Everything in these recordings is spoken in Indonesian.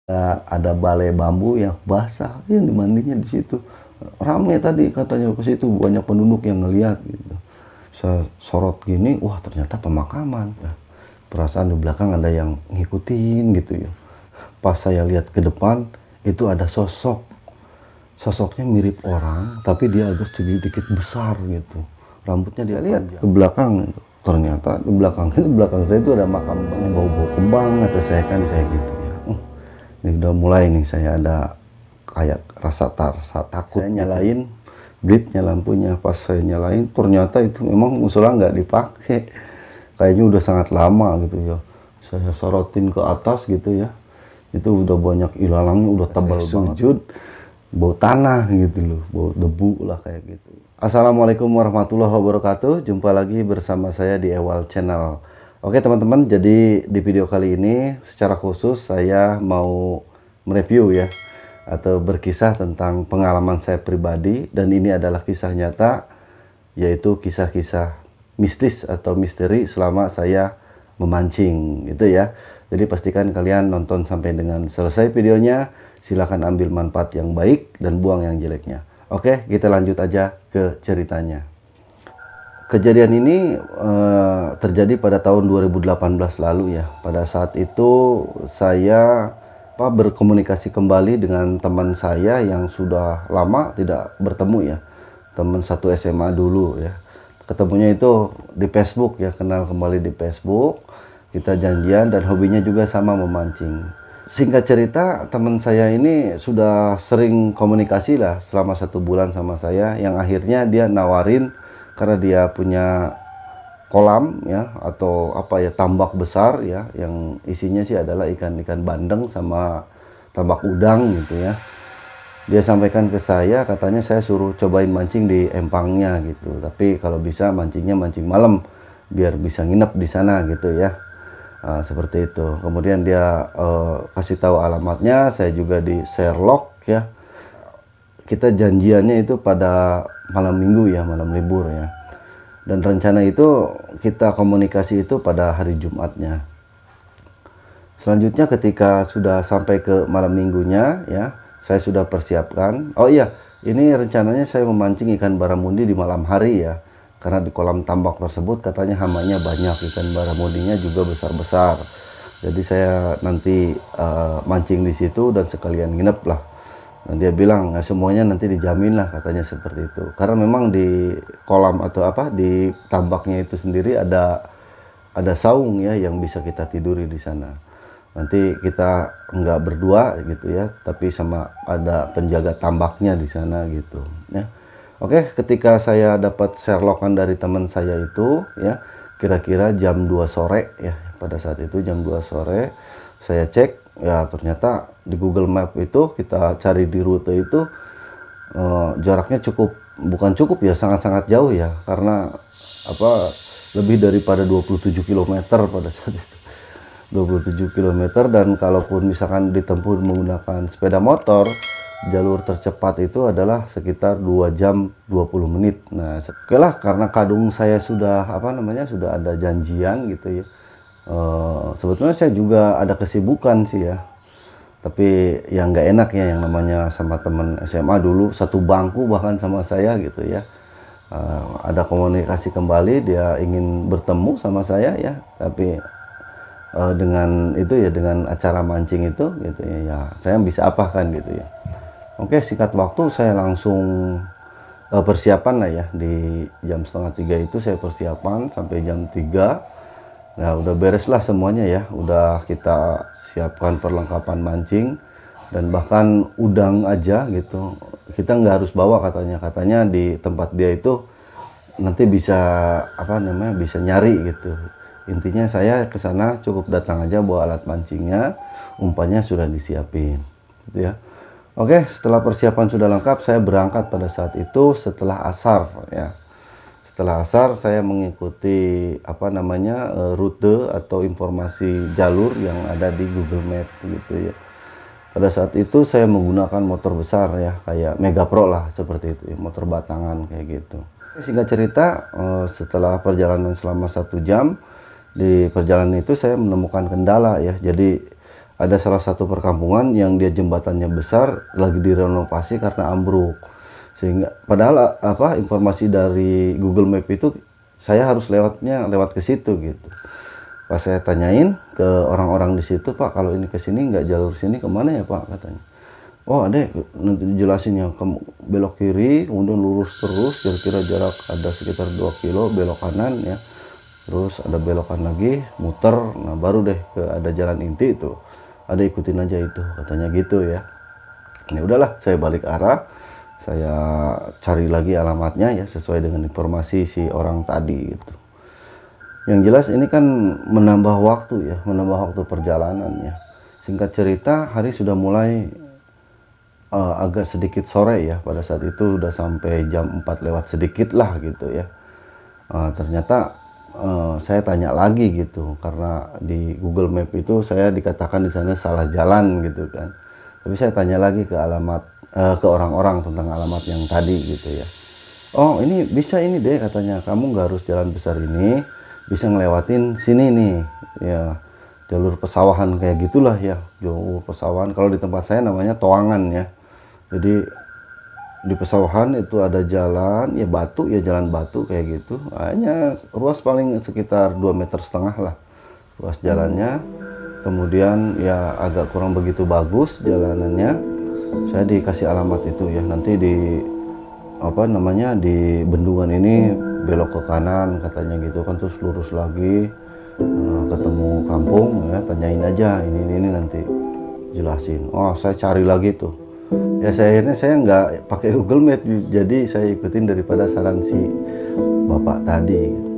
Ada balai bambu yang basah, yang dimandinya di situ. Rame tadi katanya ke situ, banyak penduduk yang ngeliat gitu. Saya sorot gini, wah ternyata pemakaman. Ya. Perasaan di belakang ada yang ngikutin gitu ya. Pas saya lihat ke depan, itu ada sosok. Sosoknya mirip orang, tapi dia agak sedikit besar gitu. Rambutnya dia lihat ke belakang, ternyata di belakang saya itu ada makam yang bau-bau kembang, atau saya kan kayak gitu ya. Ini udah mulai nih, saya ada kayak rasa takut. Saya nyalain blitnya lampunya, pas saya nyalain ternyata itu memang musola nggak dipakai, kayaknya udah sangat lama gitu ya. Saya sorotin ke atas gitu ya, itu udah banyak ilalangnya, udah tebal banget, bau tanah gitu loh, bau debu lah kayak gitu. Assalamualaikum warahmatullahi wabarakatuh. Jumpa lagi bersama saya di Ewal Channel. Oke teman-teman, jadi di video kali ini secara khusus saya mau mereview ya, atau berkisah tentang pengalaman saya pribadi, dan ini adalah kisah nyata, yaitu kisah-kisah mistis atau misteri selama saya memancing gitu ya. Jadi pastikan kalian nonton sampai dengan selesai videonya. Silakan ambil manfaat yang baik dan buang yang jeleknya. Oke, kita lanjut aja ke ceritanya. Kejadian ini terjadi pada tahun 2018 lalu ya. Pada saat itu saya berkomunikasi kembali dengan teman saya yang sudah lama tidak bertemu ya. Teman satu SMA dulu ya. Ketemunya itu di Facebook ya, kenal kembali di Facebook. Kita janjian dan hobinya juga sama, memancing. Singkat cerita, teman saya ini sudah sering komunikasi lah selama 1 bulan sama saya, yang akhirnya dia nawarin karena dia punya kolam ya, atau apa ya, tambak besar ya, yang isinya sih adalah ikan-ikan bandeng sama tambak udang gitu ya. Dia sampaikan ke saya, katanya saya suruh cobain mancing di empangnya gitu, tapi kalau bisa mancingnya mancing malam biar bisa nginep di sana gitu ya. Nah, seperti itu. Kemudian dia kasih tahu alamatnya, saya juga di Sherlock ya. Kita janjiannya itu pada malam minggu ya, malam libur ya. Dan rencana itu kita komunikasi itu pada hari Jumatnya. Selanjutnya ketika sudah sampai ke malam minggunya ya, saya sudah persiapkan. Oh iya, ini rencananya saya memancing ikan baramundi di malam hari ya. Karena di kolam tambak tersebut katanya hamanya banyak, ikan baramundinya juga besar-besar. Jadi saya nanti mancing di situ dan sekalian nginep lah. Dan dia bilang, nah, semuanya nanti dijamin lah, katanya seperti itu. Karena memang di kolam atau apa, di tambaknya itu sendiri ada saung ya, yang bisa kita tiduri di sana. Nanti kita nggak berdua gitu ya, tapi sama ada penjaga tambaknya di sana gitu ya. Oke, ketika saya dapat Sherlockan dari teman saya itu ya, kira-kira jam 2 sore ya, pada saat itu jam 2 sore saya cek ya, ternyata di Google Map itu kita cari di rute itu jaraknya bukan cukup ya, sangat-sangat jauh ya, karena apa, lebih daripada 27 km pada saat itu. 27 km, dan kalaupun misalkan ditempuh menggunakan sepeda motor, jalur tercepat itu adalah sekitar 2 jam 20 menit. Nah, oke lah, karena kadung saya sudah sudah ada janjian gitu ya. Sebetulnya saya juga ada kesibukan sih ya, tapi yang nggak enak ya, yang namanya sama teman SMA dulu satu bangku bahkan sama saya gitu ya. Ada komunikasi kembali, dia ingin bertemu sama saya ya, tapi dengan itu ya, dengan acara mancing itu gitu ya, ya saya bisa apa kan gitu ya. Oke, singkat waktu saya langsung persiapan lah ya, di jam 2:30 itu saya persiapan sampai jam 3. Nah, udah beres lah semuanya ya, udah kita siapkan perlengkapan mancing, dan bahkan udang aja gitu kita nggak harus bawa, katanya di tempat dia itu nanti bisa bisa nyari gitu. Intinya saya ke sana cukup datang aja bawa alat mancingnya, umpannya sudah disiapin gitu ya. Oke, setelah persiapan sudah lengkap, saya berangkat pada saat itu setelah asar ya. Setelah asar saya mengikuti rute atau informasi jalur yang ada di Google Map gitu ya. Pada saat itu saya menggunakan motor besar ya, kayak Mega Pro lah seperti itu ya, motor batangan kayak gitu. Singkat cerita, setelah perjalanan selama 1 jam, di perjalanan itu saya menemukan kendala ya. Jadi ada salah satu perkampungan yang dia jembatannya besar lagi direnovasi karena ambruk, sehingga padahal informasi dari Google Map itu saya harus lewat ke situ gitu. Pas saya tanyain ke orang-orang di situ, Pak, kalau ini ke sini nggak jalur sini kemana ya Pak, katanya. Oh adek, nanti dijelasin ya, kamu belok kiri kemudian lurus terus, kira-kira jarak ada sekitar 2 kilo belok kanan ya, terus ada belokan lagi muter, nah baru deh ada jalan inti itu, ada ikutin aja itu, katanya gitu ya. Ini udahlah, saya balik arah, saya cari lagi alamatnya ya sesuai dengan informasi si orang tadi gitu. Yang jelas ini kan menambah waktu ya, menambah waktu perjalanan ya. Singkat cerita, hari sudah mulai agak sedikit sore ya. Pada saat itu udah sampai jam 4 lewat sedikit lah gitu ya. Ternyata saya tanya lagi gitu, karena di Google Map itu saya dikatakan di sana salah jalan gitu kan. Tapi saya tanya lagi ke alamat, ke orang-orang tentang alamat yang tadi gitu ya. Oh ini bisa ini deh katanya, kamu nggak harus jalan besar ini, bisa ngelewatin sini nih ya, jalur pesawahan kayak gitulah ya, jalur pesawahan. Kalau di tempat saya namanya toangan ya. Jadi di pesawahan itu ada jalan ya, batu ya, jalan batu kayak gitu, hanya ruas paling sekitar 2,5 meter lah ruas jalannya. Kemudian ya agak kurang begitu bagus jalanannya. Saya dikasih alamat itu ya, nanti di di bendungan ini belok ke kanan katanya gitu kan, terus lurus lagi ketemu kampung ya, tanyain aja ini nanti jelasin. Oh saya cari lagi tuh ya, akhirnya saya nggak pakai Google Map, jadi saya ikutin daripada saran si bapak tadi gitu.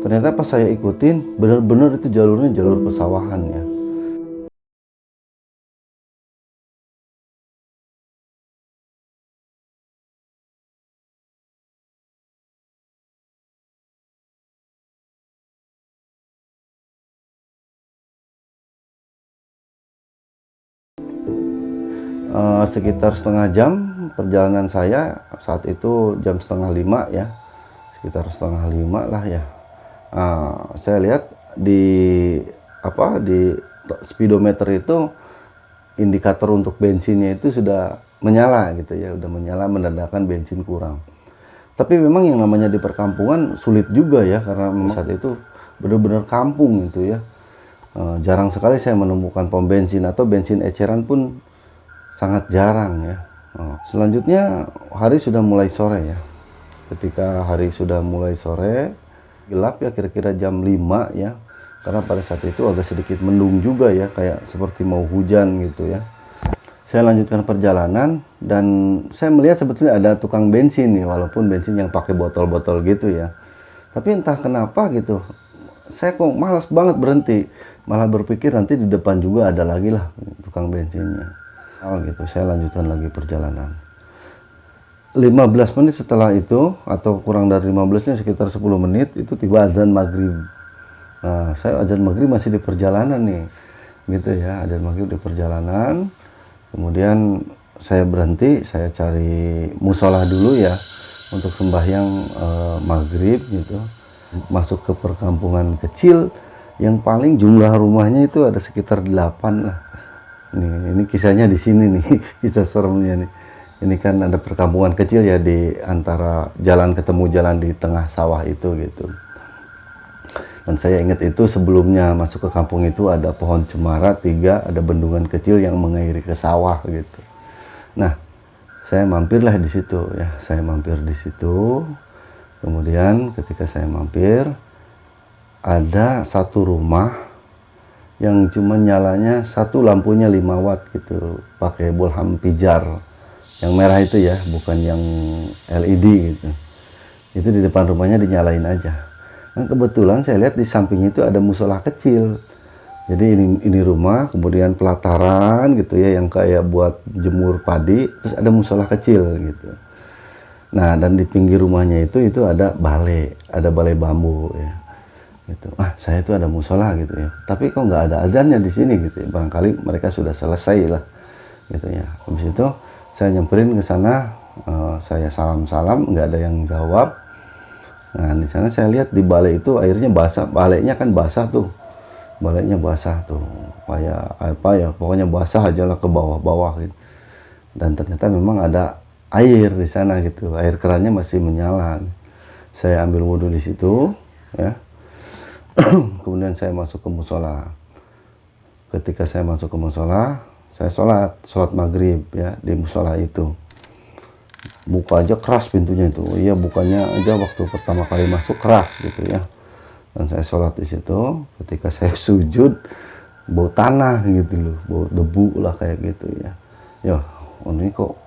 Ternyata pas saya ikutin bener-bener itu jalurnya jalur pesawahan ya. Sekitar setengah jam perjalanan saya, saat itu jam setengah 5 ya, sekitar setengah 5 lah ya. Saya lihat di speedometer itu indikator untuk bensinnya itu sudah menyala gitu ya, udah menyala menandakan bensin kurang. Tapi memang yang namanya di perkampungan sulit juga ya, karena saat itu benar-benar kampung itu ya. Jarang sekali saya menemukan pom bensin, atau bensin eceran pun sangat jarang ya. Selanjutnya hari sudah mulai sore ya. Ketika hari sudah mulai sore, gelap ya, kira-kira jam 5 ya. Karena pada saat itu agak sedikit mendung juga ya, kayak seperti mau hujan gitu ya. Saya lanjutkan perjalanan dan saya melihat sebetulnya ada tukang bensin nih, walaupun bensin yang pakai botol-botol gitu ya. Tapi entah kenapa gitu, saya kok malas banget berhenti. Malah berpikir nanti di depan juga ada lagi lah tukang bensinnya. Gitu, saya lanjutkan lagi perjalanan. 15 menit setelah itu, atau kurang dari 15-nya, sekitar 10 menit, itu tiba azan maghrib. Nah, saya azan maghrib masih di perjalanan nih. Gitu ya, azan maghrib di perjalanan. Kemudian saya berhenti, saya cari musola dulu ya, untuk sembahyang maghrib gitu. Masuk ke perkampungan kecil, yang paling jumlah rumahnya itu ada sekitar 8 lah. Ini kisahnya di sini nih, kisah seremnya nih. Ini kan ada perkampungan kecil ya, di antara jalan ketemu jalan di tengah sawah itu gitu. Dan saya ingat itu sebelumnya masuk ke kampung itu ada pohon cemara 3, ada bendungan kecil yang mengairi ke sawah gitu. Nah, saya mampirlah di situ ya, saya mampir di situ. Kemudian ketika saya mampir, ada satu rumah yang cuma nyalanya satu lampunya 5 watt gitu, pakai bolham pijar yang merah itu ya, bukan yang LED gitu. Itu di depan rumahnya dinyalain aja. Nah, kebetulan saya lihat di samping itu ada musola kecil. Jadi ini rumah, kemudian pelataran gitu ya, yang kayak buat jemur padi, terus ada musola kecil gitu. Nah, dan di pinggir rumahnya itu ada balai bambu ya. Gitu. Saya itu ada musola gitu ya. Tapi kok nggak ada azannya di sini gitu ya. Barangkali mereka sudah selesai lah gitu ya. Habis itu saya nyamperin ke sana, saya salam-salam, nggak ada yang jawab. Nah, di sana saya lihat di balai itu airnya basah, balainya kan basah tuh. baliknya basah tuh, kayak apa ya, pokoknya basah aja lah ke bawah-bawah gitu. Dan ternyata memang ada air di sana gitu, air kerannya masih menyala. Saya ambil wudhu di situ, ya. Kemudian saya masuk ke musola. Ketika saya masuk ke musola, saya sholat maghrib ya di musola itu. Buka aja keras pintunya itu, iya bukanya aja waktu pertama kali masuk keras gitu ya. Dan saya sholat di situ. Ketika saya sujud, bau tanah gitu loh, bau debu lah kayak gitu ya. Ya, ini kok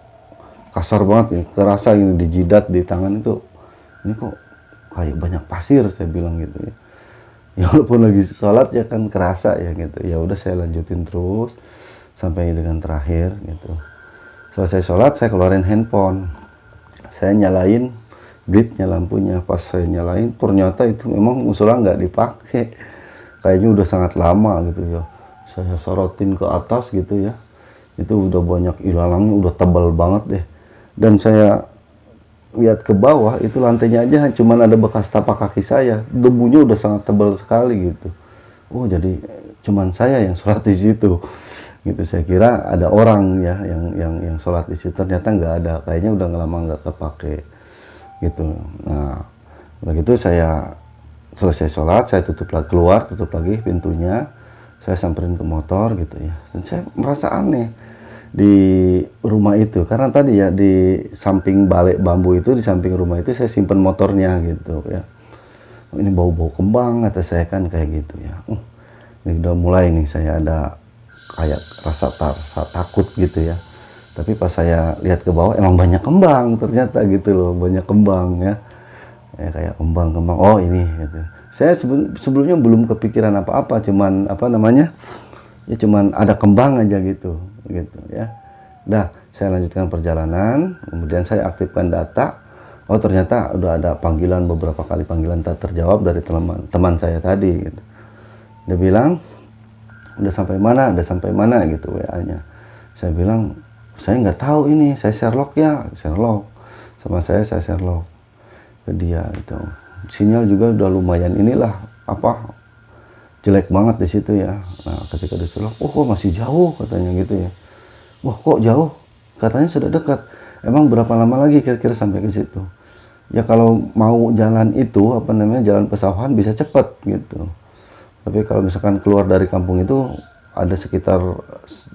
kasar banget nih, kerasa ini di jidat, di tangan itu, ini kok kayak banyak pasir, saya bilang gitu ya. Ya walaupun lagi sholat ya kan kerasa ya gitu. Ya udah saya lanjutin terus sampai dengan terakhir gitu. Selesai sholat saya keluarin handphone, saya nyalain bleednya, lampunya. Pas saya nyalain ternyata itu memang musola nggak dipakai, kayaknya udah sangat lama gitu ya. Saya sorotin ke atas gitu ya, itu udah banyak ilalangnya, udah tebal banget deh. Dan saya lihat ke bawah, itu lantainya aja cuman ada bekas tapak kaki saya, debunya udah sangat tebal sekali gitu. Oh jadi cuman saya yang sholat di situ gitu. Saya kira ada orang ya yang sholat di situ, ternyata nggak ada, kayaknya udah lama nggak kepake gitu. Nah begitu saya selesai sholat, saya tutup lagi, keluar tutup lagi pintunya, saya samperin ke motor gitu ya. Dan saya merasa aneh di rumah itu, karena tadi ya di samping balik bambu itu, di samping rumah itu saya simpen motornya gitu ya. Ini bau-bau kembang kata saya kan kayak gitu ya. Ini udah mulai nih, saya ada kayak rasa takut gitu ya. Tapi pas saya lihat ke bawah, emang banyak kembang ternyata gitu loh, banyak kembang ya. Ya kayak kembang-kembang, oh ini gitu. Saya sebelumnya belum kepikiran apa-apa, cuman apa namanya, ya cuman ada kembang aja gitu ya. Dah saya lanjutkan perjalanan, kemudian saya aktifkan data. Oh ternyata udah ada panggilan, beberapa kali panggilan tak terjawab dari teman saya tadi gitu. Dia bilang udah sampai mana gitu WA-nya. Saya bilang saya nggak tahu ini, saya Sherlock ya, Sherlock sama saya Sherlock ke dia gitu. Sinyal juga udah lumayan inilah apa, jelek banget di situ ya. Nah ketika disuruh, oh kok masih jauh katanya gitu ya. Wah kok jauh, katanya sudah dekat. Emang berapa lama lagi kira-kira sampai ke situ? Ya kalau mau jalan itu apa namanya, jalan pesawahan bisa cepat gitu. Tapi kalau misalkan keluar dari kampung itu ada sekitar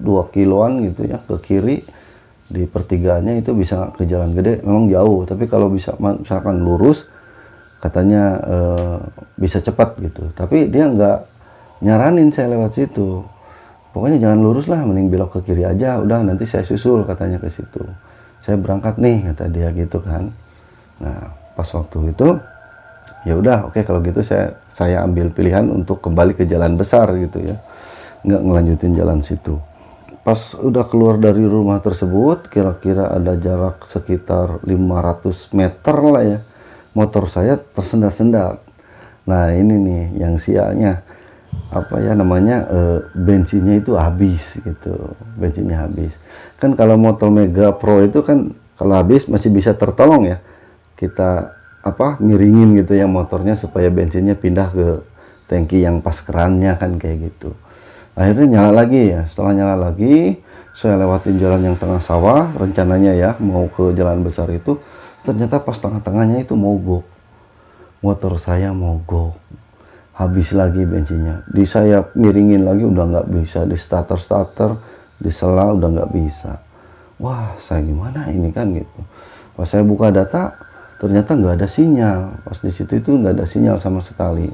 2 kiloan gitu ya ke kiri, di pertigaannya itu bisa ke jalan gede, memang jauh. Tapi kalau bisa misalkan lurus katanya bisa cepat gitu. Tapi dia nggak nyaranin saya lewat situ, pokoknya jangan lurus lah, mending belok ke kiri aja, udah nanti saya susul katanya ke situ. Saya berangkat nih kata dia gitu kan. Nah pas waktu itu ya udah oke, kalau gitu saya ambil pilihan untuk kembali ke jalan besar gitu ya, nggak ngelanjutin jalan situ. Pas udah keluar dari rumah tersebut, kira-kira ada jarak sekitar 500 meter lah ya, motor saya tersendat-sendat. Nah ini nih yang sialnya, apa ya namanya, bensinnya itu habis gitu, bensinnya habis. Kan kalau motor Mega Pro itu kan kalau habis masih bisa tertolong ya, kita apa miringin gitu ya motornya supaya bensinnya pindah ke tangki yang pas kerannya kan kayak gitu. Akhirnya nyala lagi ya, setelah nyala lagi saya lewatin jalan yang tengah sawah, rencananya ya mau ke jalan besar itu, ternyata pas tengah-tengahnya itu mogok, motor saya mogok, habis lagi bensinnya. Di saya miringin lagi udah nggak bisa, di starter di sela udah nggak bisa. Wah saya gimana ini kan gitu. Pas saya buka data ternyata nggak ada sinyal, pas di situ itu nggak ada sinyal sama sekali.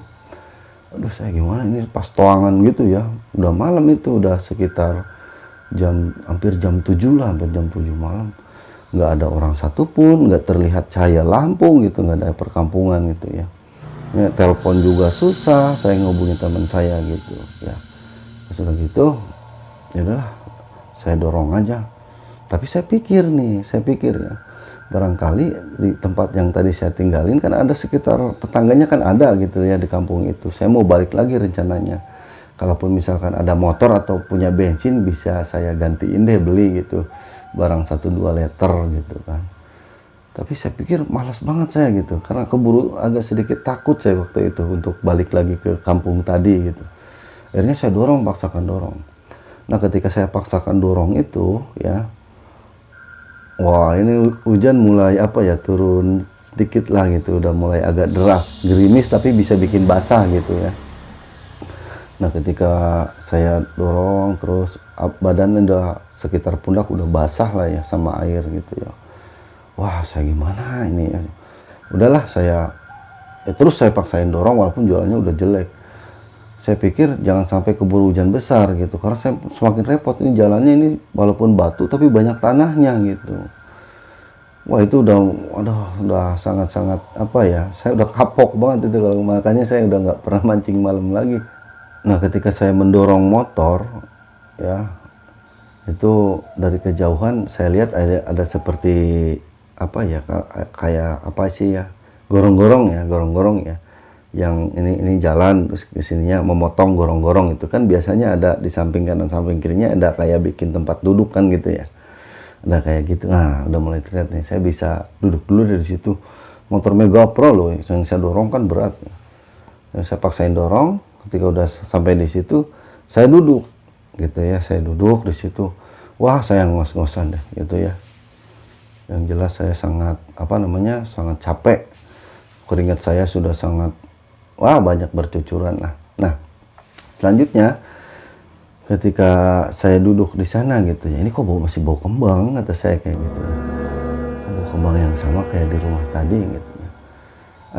Aduh saya gimana ini, pas toangan gitu ya, udah malam itu, udah sekitar hampir jam 7 lah, hampir jam 7 malam. Nggak ada orang satupun, nggak terlihat cahaya lampu gitu, nggak ada perkampungan gitu ya. Ya, telepon juga susah, saya ngubungin teman saya gitu ya. Sudah gitu ya udahlah, saya dorong aja. Tapi saya pikir ya, barangkali di tempat yang tadi saya tinggalin kan ada sekitar tetangganya kan ada gitu ya di kampung itu. Saya mau balik lagi rencananya, kalaupun misalkan ada motor atau punya bensin bisa saya gantiin deh, beli gitu barang 1-2 liter gitu kan. Tapi saya pikir malas banget saya gitu, karena keburu agak sedikit takut saya waktu itu untuk balik lagi ke kampung tadi gitu. Akhirnya saya dorong, paksakan dorong. Nah ketika saya paksakan dorong itu ya, wah ini hujan mulai apa ya, turun sedikit lah gitu, udah mulai agak deras, gerimis tapi bisa bikin basah gitu ya. Nah ketika saya dorong terus, badan udah sekitar pundak udah basah lah ya sama air gitu ya. Wah saya gimana ini ya. Udahlah saya terus saya paksain dorong walaupun jalannya udah jelek. Saya pikir jangan sampai keburu hujan besar gitu, karena saya semakin repot ini jalannya, ini walaupun batu tapi banyak tanahnya gitu. Wah itu udah, waduh, udah sangat-sangat apa ya, saya udah kapok banget itu, kalau makanya saya udah nggak pernah mancing malam lagi. Nah ketika saya mendorong motor ya, itu dari kejauhan saya lihat ada seperti apa ya, kayak apa sih ya, gorong-gorong ya, yang ini jalan terus kesininya memotong gorong-gorong itu kan biasanya ada di samping kanan samping kirinya, ada kayak bikin tempat duduk kan gitu ya, ada kayak gitu. Nah udah mulai terlihat nih, saya bisa duduk dulu dari situ. Motor Mega Pro loh yang saya dorong kan berat, saya paksain dorong. Ketika udah sampai di situ saya duduk gitu ya, saya duduk di situ. Wah saya ngos-ngosan deh gitu ya, yang jelas saya sangat apa namanya, sangat capek, keringat saya sudah sangat, wah banyak bercucuran lah. Nah selanjutnya ketika saya duduk di sana gitu ya, ini kok masih bau kembang, kata saya kayak gitu, bau kembang yang sama kayak di rumah tadi gitu ya.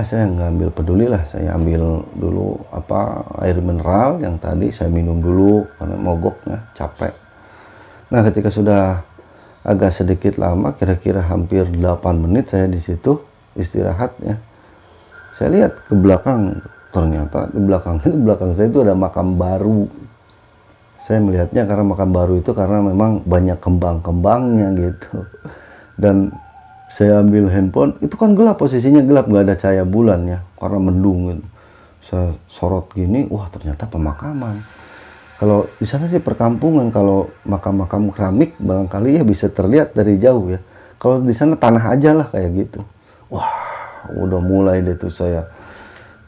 Saya nggak ambil peduli lah, saya ambil dulu apa, air mineral yang tadi saya minum dulu karena mogoknya capek. Nah ketika sudah agak sedikit lama, kira-kira hampir 8 menit saya di situ istirahat ya, saya lihat ke belakang, ternyata di belakang saya itu ada makam baru. Saya melihatnya karena makam baru itu karena memang banyak kembang-kembangnya gitu. Dan saya ambil handphone, itu kan gelap, posisinya gelap, nggak ada cahaya bulan ya, karena mendung gitu. Saya sorot gini, wah ternyata pemakaman. Kalau di sana sih perkampungan, kalau makam-makam keramik barangkali ya bisa terlihat dari jauh ya. Kalau di sana tanah aja lah kayak gitu. Wah, udah mulai deh tuh saya,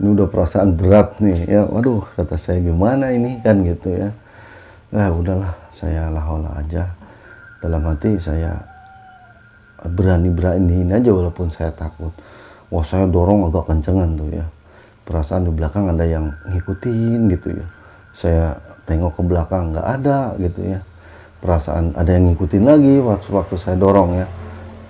ini udah perasaan berat nih ya. Waduh, kata saya gimana ini kan gitu ya. Nah udahlah, saya lahola aja. Dalam hati saya beraniin aja walaupun saya takut. Wah saya dorong agak kencengan tuh ya. Perasaan di belakang ada yang ngikutin gitu ya. Saya tengok ke belakang nggak ada gitu ya. Perasaan ada yang ngikutin lagi waktu saya dorong ya.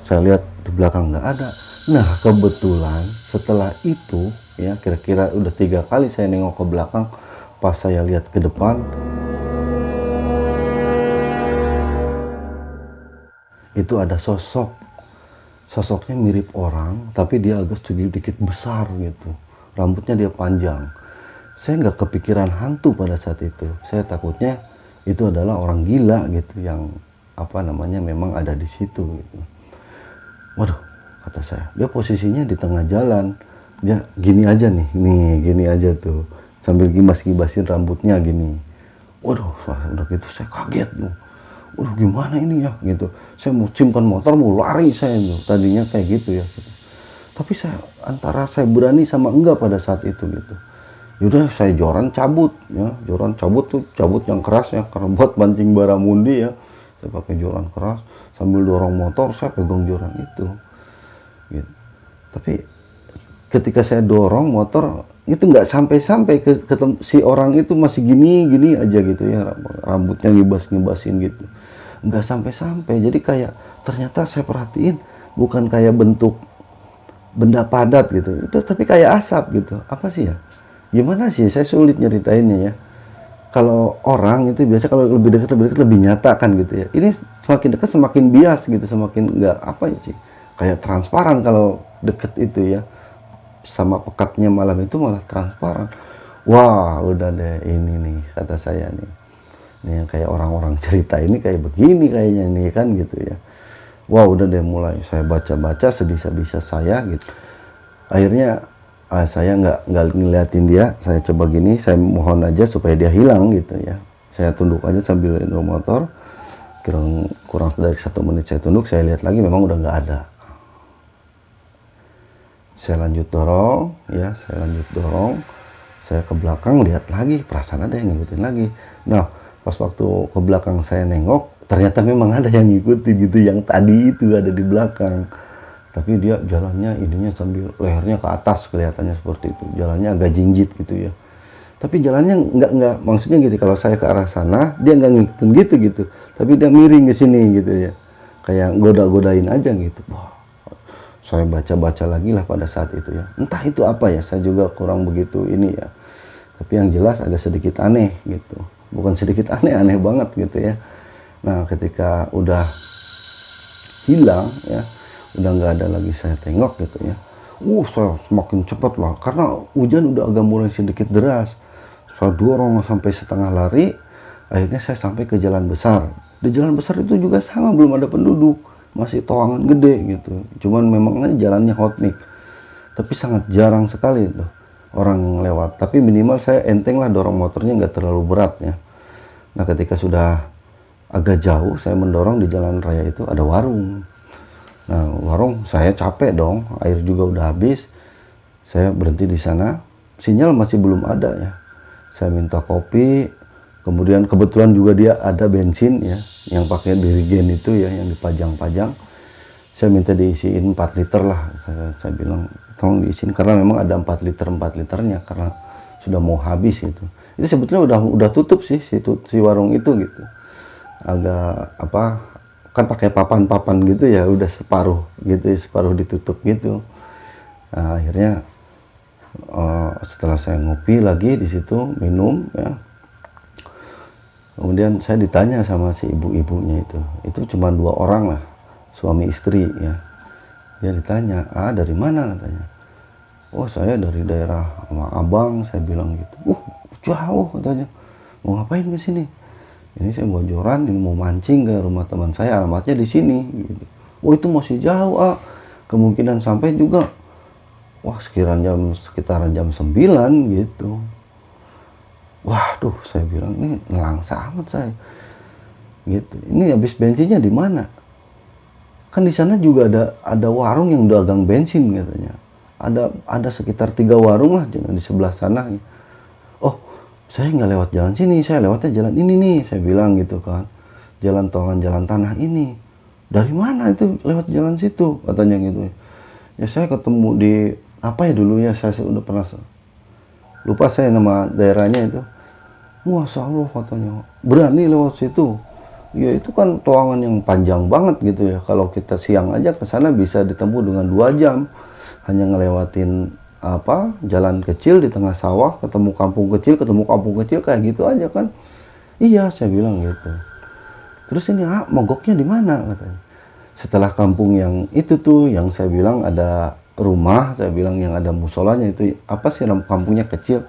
Saya lihat di belakang nggak ada. Nah kebetulan setelah itu ya, kira-kira udah 3 kali saya nengok ke belakang, pas saya lihat ke depan itu ada sosoknya mirip orang tapi dia agak sedikit besar gitu, rambutnya dia panjang. Saya nggak kepikiran hantu pada saat itu, saya takutnya itu adalah orang gila gitu yang apa namanya memang ada di situ gitu. Waduh, kata saya, dia posisinya di tengah jalan, dia gini aja nih gini aja tuh sambil gibasin rambutnya gini. Waduh, udah gitu saya kaget tuh. Waduh gimana ini ya gitu, saya mau simpan motor mau lari saya tuh tadinya kayak gitu ya gitu. Tapi saya antara saya berani sama enggak pada saat itu gitu. Yaudah saya joran cabut ya, joran cabut tuh cabut yang keras ya, karena buat mancing baramundi ya, saya pakai joran keras sambil dorong motor, saya pegang joran itu gitu. Tapi ketika saya dorong motor itu nggak sampai ke si orang itu, masih gini aja gitu ya, rambutnya ngibasin gitu, nggak sampai. Jadi kayak ternyata saya perhatiin bukan kayak bentuk benda padat gitu itu, tapi kayak asap gitu. Apa sih ya, gimana sih, saya sulit nyeritainnya ya. Kalau orang itu biasa kalau lebih dekat lebih nyata kan gitu ya, ini semakin dekat semakin bias gitu, semakin nggak apa sih, kayak transparan kalau deket itu ya. Sama pekatnya malam itu malah transparan. Wah udah deh, ini nih kata saya nih, ini yang kayak orang-orang cerita ini kayak begini kayaknya nih kan gitu ya. Wah udah deh, mulai saya baca-baca sebisa-bisa saya gitu. Akhirnya saya nggak ngeliatin dia, saya coba gini, saya mohon aja supaya dia hilang gitu ya. Saya tunduk aja sambil dorong motor, kurang dari 1 menit saya tunduk, saya lihat lagi memang udah nggak ada. Saya lanjut dorong ya, Saya ke belakang lihat lagi, perasaan ada yang ngikutin lagi. Nah, pas waktu ke belakang saya nengok, ternyata memang ada yang ngikutin gitu, yang tadi itu ada di belakang. Tapi dia jalannya ininya sambil lehernya ke atas, kelihatannya seperti itu. Jalannya agak jinjit gitu ya. Tapi jalannya nggak maksudnya gitu, kalau saya ke arah sana dia nggak ngikutin gitu, tapi dia miring ke sini gitu ya, kayak godain aja gitu. Wah, saya baca lagi lah pada saat itu ya, entah itu apa ya, saya juga kurang begitu ini ya, tapi yang jelas agak sedikit aneh gitu, bukan sedikit aneh banget gitu ya. Nah, ketika udah hilang ya, udah nggak ada lagi saya tengok gitu ya, saya semakin cepat lah, karena hujan udah agak mulai sedikit deras. Saya dorong sampai setengah lari, akhirnya saya sampai ke jalan besar. Di jalan besar itu juga sama, belum ada penduduk, masih toangan gede gitu. Cuman memangnya jalannya hot mix, tapi sangat jarang sekali itu orang yang lewat. Tapi minimal saya enteng lah, dorong motornya nggak terlalu berat ya. Nah, ketika sudah agak jauh, saya mendorong, di jalan raya itu ada warung. Nah, warung saya capek dong, air juga udah habis. Saya berhenti di sana, sinyal masih belum ada ya. Saya minta kopi, kemudian kebetulan juga dia ada bensin ya, yang pakai dirigen itu ya, yang dipajang-pajang. Saya minta diisiin 4 liter lah, saya bilang tolong diisiin, karena memang ada 4 liternya, karena sudah mau habis itu. Itu sebetulnya udah tutup sih si warung itu gitu. Agak apa, kan pakai papan gitu ya, udah separuh gitu, separuh ditutup gitu. Nah, akhirnya setelah saya ngopi lagi di situ, minum ya, kemudian saya ditanya sama si ibu-ibunya itu cuma 2 orang lah, suami istri ya. Dia ditanya, dari mana katanya. Oh, saya dari daerah sama abang, saya bilang gitu. Jauh katanya, mau ngapain ke sini? Ini saya mau joran, ini mau mancing ke rumah teman saya, alamatnya di sini gitu. Oh, itu masih jauh, kemungkinan sampai juga sekitaran jam 9 gitu. Waduh, saya bilang ini nelangsa amat saya gitu. Ini habis bensinnya di mana? Kan di sana juga ada warung yang dagang bensin katanya. Ada sekitar 3 warung lah jangan di sebelah sana. Oh, saya nggak lewat jalan sini, saya lewatnya jalan ini nih, saya bilang gitu kan. Jalan tolongan, jalan tanah ini. Dari mana itu lewat jalan situ katanya gitu. Ya, saya ketemu di apa ya dulu ya, saya udah pernah lupa saya nama daerahnya itu. Masya Allah katanya, berani lewat situ. Ya, itu kan toangan yang panjang banget gitu ya, kalau kita siang aja ke sana bisa ditempuh dengan 2 jam, hanya ngelewatin apa, jalan kecil di tengah sawah, ketemu kampung kecil kayak gitu aja kan. Iya, saya bilang gitu. Terus ini mogoknya di mana katanya. Setelah kampung yang itu tuh, yang saya bilang ada rumah, saya bilang yang ada musolanya itu, apa sih, kampungnya kecil.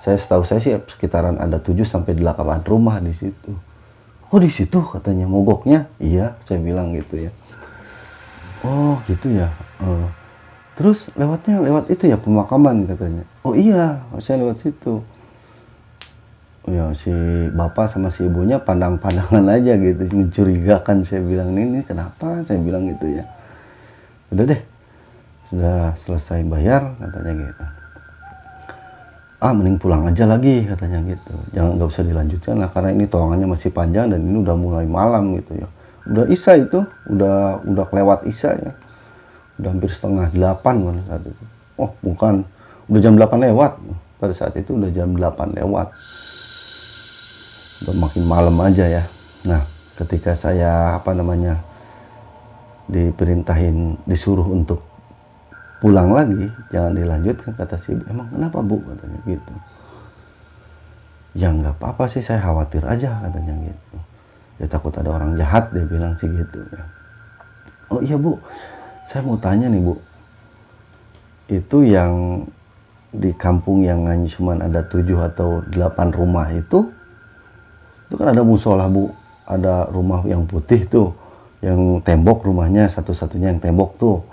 Setahu saya sih sekitaran ada 7 sampai 8 rumah di situ. Oh, di situ katanya mogoknya. Iya, saya bilang gitu ya. Oh, gitu ya. Terus lewatnya lewat itu ya, pemakaman katanya. Oh iya, saya lewat situ. Oh ya, si bapak sama si ibunya pandang-pandangan aja gitu, mencurigakan. Saya bilang, ini kenapa? Saya bilang gitu ya. Udah deh, sudah selesai bayar katanya gitu. Mending pulang aja lagi katanya gitu. Nggak usah dilanjutkan lah, karena ini toangannya masih panjang dan ini udah mulai malam gitu ya. Udah isya itu, udah kelewat isya ya. Udah hampir setengah 8 pada saat itu. Oh, bukan, udah jam 8 lewat. Pada saat itu udah jam 8 lewat. Udah makin malam aja ya. Nah, ketika saya diperintahin, disuruh untuk pulang lagi, jangan dilanjutkan, kata si ibu. Emang kenapa Bu katanya gitu. Ya nggak apa-apa sih, saya khawatir aja katanya gitu. Ya takut ada orang jahat, dia bilang sih gitu ya. Oh iya Bu, saya mau tanya nih Bu, itu yang di kampung yang hanya cuma ada 7 atau 8 rumah itu kan ada musola Bu, ada rumah yang putih tuh, yang tembok rumahnya satu-satunya yang tembok tuh.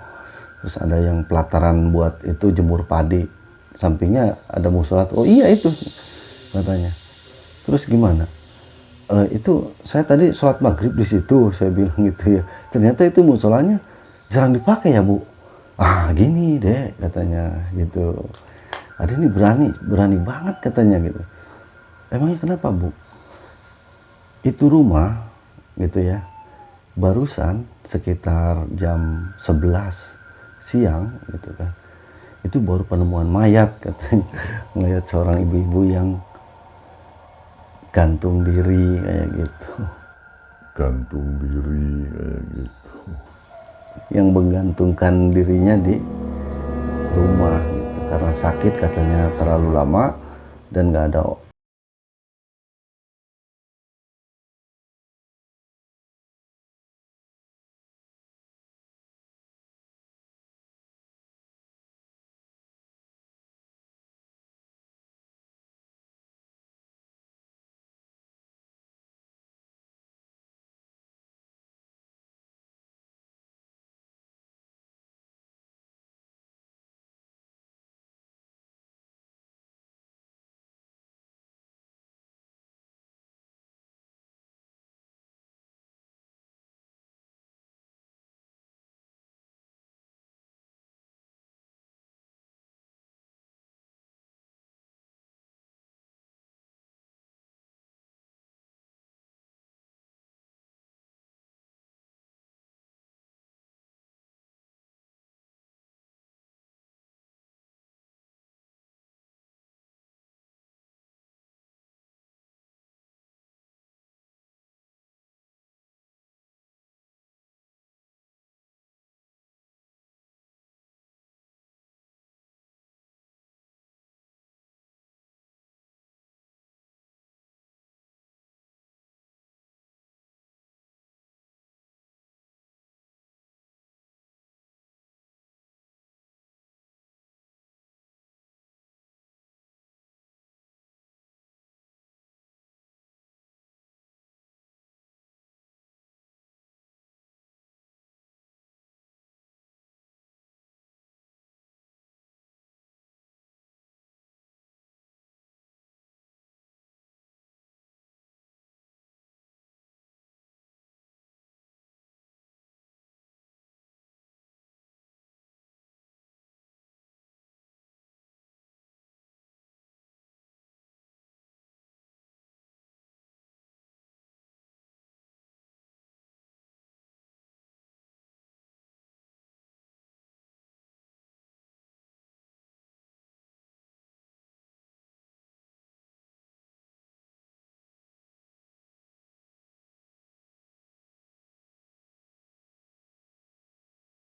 Terus ada yang pelataran buat itu jemur padi, sampingnya ada musola. Oh iya itu katanya. Terus gimana? Itu saya tadi sholat maghrib di situ, saya bilang gitu ya. Ternyata itu musolanya jarang dipakai ya Bu. Gini deh katanya gitu. ada ini berani banget katanya gitu. Emangnya kenapa Bu? Itu rumah gitu ya, barusan sekitar jam 11 siang gitu kan, itu baru penemuan mayat katanya. Melihat seorang ibu-ibu yang gantung diri kayak gitu. Gantung diri kayak gitu. Yang menggantungkan dirinya di rumah gitu. Karena sakit katanya terlalu lama dan nggak ada